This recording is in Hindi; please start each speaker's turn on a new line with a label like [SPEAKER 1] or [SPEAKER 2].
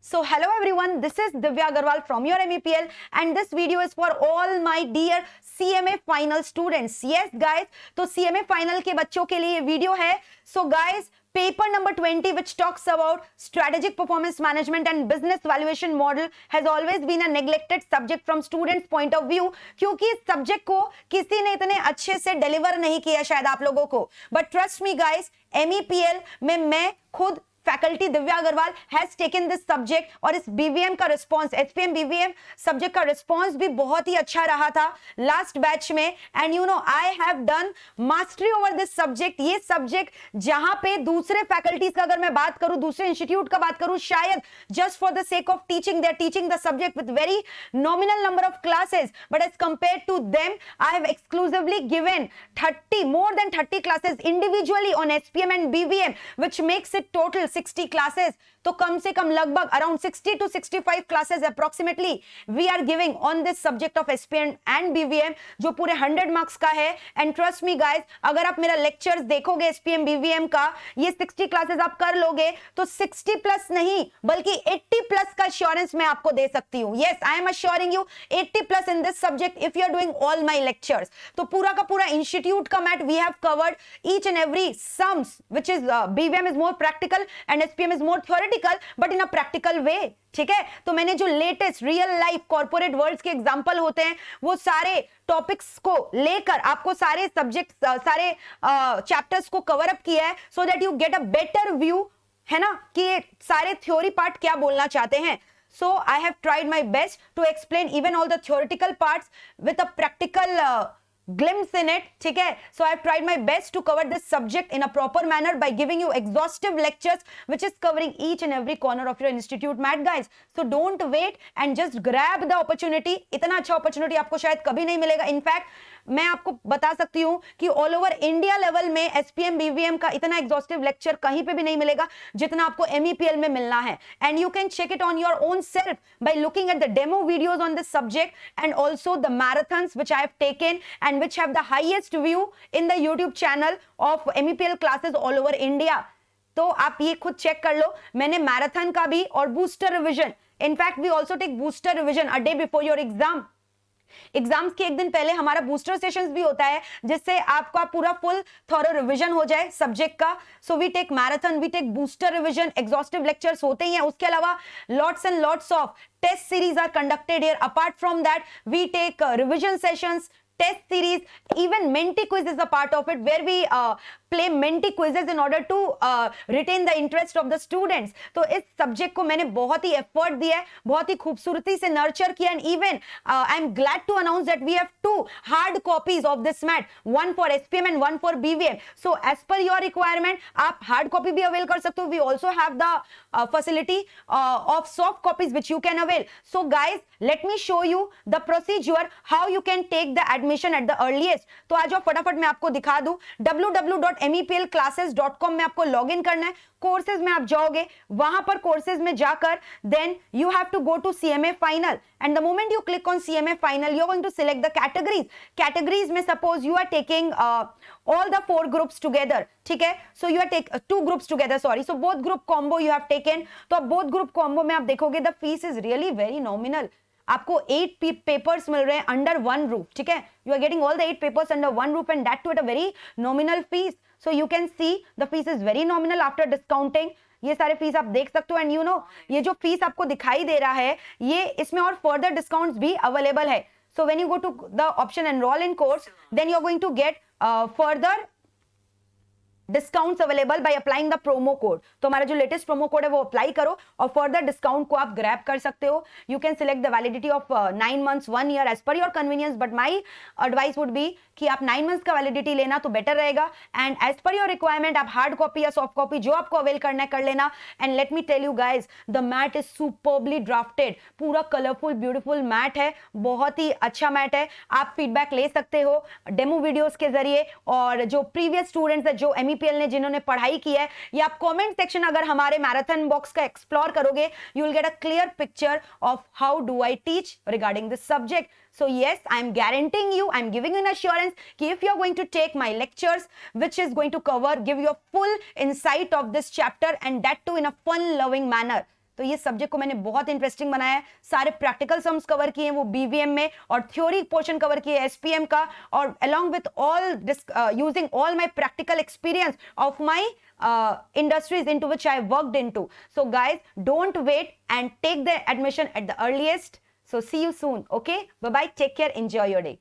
[SPEAKER 1] So hello everyone, this is Divya Agarwal from your MEPL and this video is for all my dear CMA final students. Yes guys, तो CMA final के बच्चों के लिए ये वीडियो है. So guys, paper number 20 which talks about strategic performance management and business valuation model has always been a neglected subject from students point of view क्योंकि इस सब्जेक्ट को किसी ने इतने अच्छे से डिलीवर नहीं किया शायद आप लोगों को. But trust me guys, MEPL में मैं खुद faculty Divya Agarwal has taken this subject और इस बीवीएम का रिस्पांस एसपीएम बीवीएम सब्जेक्ट का रिस्पांस भी बहुत ही अच्छा रहा था लास्ट बैच में. And you know I have done mastery over this subject. ये सब्जेक्ट जहां पे दूसरे फैकल्टीज का अगर मैं बात करूं, दूसरे इंस्टीट्यूट का बात करूं, शायद just for the sake of teaching they are teaching the subject with very nominal number of classes, but as compare to them I have exclusively given 30 more than 30 classes individually on SPM and BVM which makes it total 60 classes. तो कम से कम लगभग around 60 to 65 classes approximately we are giving on this subject of SPM and BVM जो पूरे 100 marks का है. And trust me guys, अगर आप मेरा lectures देखोगे SPM BVM का, ये 60 classes आप कर लोगे तो 60 plus नहीं बल्कि 80 plus का assurance मैं आपको दे सकती हूँ. Yes, I am assuring you 80 plus in this subject if you are doing all my lectures. तो पूरा का पूरा institute का mat we have covered each and every sums which is BVM is more practical and SPM is more theoretical but in a practical way. ठीक है, तो मैंने जो latest real life corporate worlds के एग्जांपल होते हैं वो सारे टॉपिक्स को लेकर आपको सारे सब्जेक्ट सारे चैप्टर्स को कवर अप किया है so that you get a better view, है ना, कि सारे थ्योरी पार्ट क्या बोलना चाहते हैं. So I have tried my best to explain even all the theoretical parts with a practical glimpse in it. ठीक है, so I have tried my best to cover this subject in a proper manner by giving you exhaustive lectures which is covering each and every corner of your institute mat guys. So don't wait and just grab the opportunity. इतना अच्छा opportunity आपको शायद कभी नहीं मिलेगा. In fact मैं आपको बता सकती हूं कि ऑल ओवर इंडिया लेवल में एसपीएम बीवीएम का इतना एग्जॉस्टिव लेक्चर कहीं पे भी नहीं मिलेगा जितना आपको एमईपीएल में मिलना है. And you can check it on your own self by looking at the demo videos on this subject and also the marathons which I have taken and which have the highest view in the YouTube channel of MEPL classes all over India. तो आप ये खुद चेक कर लो. मैंने मैराथन का भी और booster revision, in fact we also take booster revision a day before your exam. Exams के एक दिन पहले हमारा बूस्टर सेशंस भी होता है जिससे आपका पूरा फुल थॉरो रिवीजन हो जाए सब्जेक्ट का. So we take marathon, we take booster revision, exhaustive lectures होते ही हैं. उसके अलावा lots and lots of test series are conducted here. Apart from that we take revision sessions, test series, even Menti quiz is a part of it where we play Menti quizzes in order to retain the interest of the students. तो इस सब्जेक्ट को मैंने बहुत ही एफर्ट दिया है, बहुत ही खूबसूरती से नर्चर किया. And even I am glad to announce that we have 2 hard copies of this mat, one for SPM and one for BVM. So as per your requirement आप हार्ड कॉपी भी अवेल कर सकते हो. We also have the facility of soft copies which you can avail. So guys, let me show you the procedure how you can take the admission at the earliest. तो आज फटाफट मैं आपको दिखा दूं. www.meplclasses.com में आपको लॉग इन करना है. कोर्सेज में आप जाओगे, वहां पर कोर्सेज में जाकर then you have to go to CMA final and the moment you click on CMA final you are going to select the categories में suppose you are taking all the 4 groups together. ठीक है, so you are take 2 groups together, sorry, so both group combo you have taken. तो अब both group combo में आप देखोगे the fees is really very nominal. आपको 8 पेपर्स मिल रहे हैं अंडर 1 रूफ. ठीक है, you are getting all the 8 papers under 1 roof and that too at a very nominal fees. So you can see the fees is very nominal after discounting. ये सारे फीस आप देख सकते हो. एंड यू नो ये जो फीस आपको दिखाई दे रहा है ये इसमें और फर्दर डिस्काउंट्स भी अवेलेबल है. So when you go to the option enroll in course then you are going to get further discounts available by applying the promo code. तो हमारा जो लेटेस्ट प्रोमो कोड है वो अप्लाई करो और फर्दर डिस्काउंट को आप ग्रैब कर सकते हो. You can select the validity of 9 months 1 year as per your convenience, but my advice would be कि आप 9 months का वैलिडिटी लेना तो बेटर रहेगा. And as per your requirement आप हार्ड कॉपी या सॉफ्ट कॉपी जो आपको अवेल करना है कर लेना. And let me tell you guys the mat is superbly drafted. पूरा कलरफुल ब्यूटीफुल मैट है, बहुत ही अच्छा मैट है. आप फीडबैक ले सकते हो डेमो वीडियोस के जरिए और जो प्रीवियस स्टूडेंट्स है जो MEPL ने जिन्होंने पढ़ाई की है, या आप कमेंट सेक्शन अगर हमारे मैराथन बॉक्स का एक्सप्लोर करोगे you will get a clear picture of how do I teach regarding this subject. So yes, I am guaranteeing you, I am giving you an assurance कि if you are going to take my lectures, which is going to cover, give you a full insight of this chapter and that too in a fun-loving manner. तो ये सब्जेक्ट को मैंने बहुत इंटरेस्टिंग बनाया है, सारे प्रैक्टिकल सम्स कवर किए हैं वो बीवीएम में, और थ्योरी पोर्शन कवर किए एसपीएम का, और along with all this using all my practical experience of my industries into which I worked into. So guys, don't wait and take the admission at the earliest. So see you soon. Okay, bye bye, take care, enjoy your day.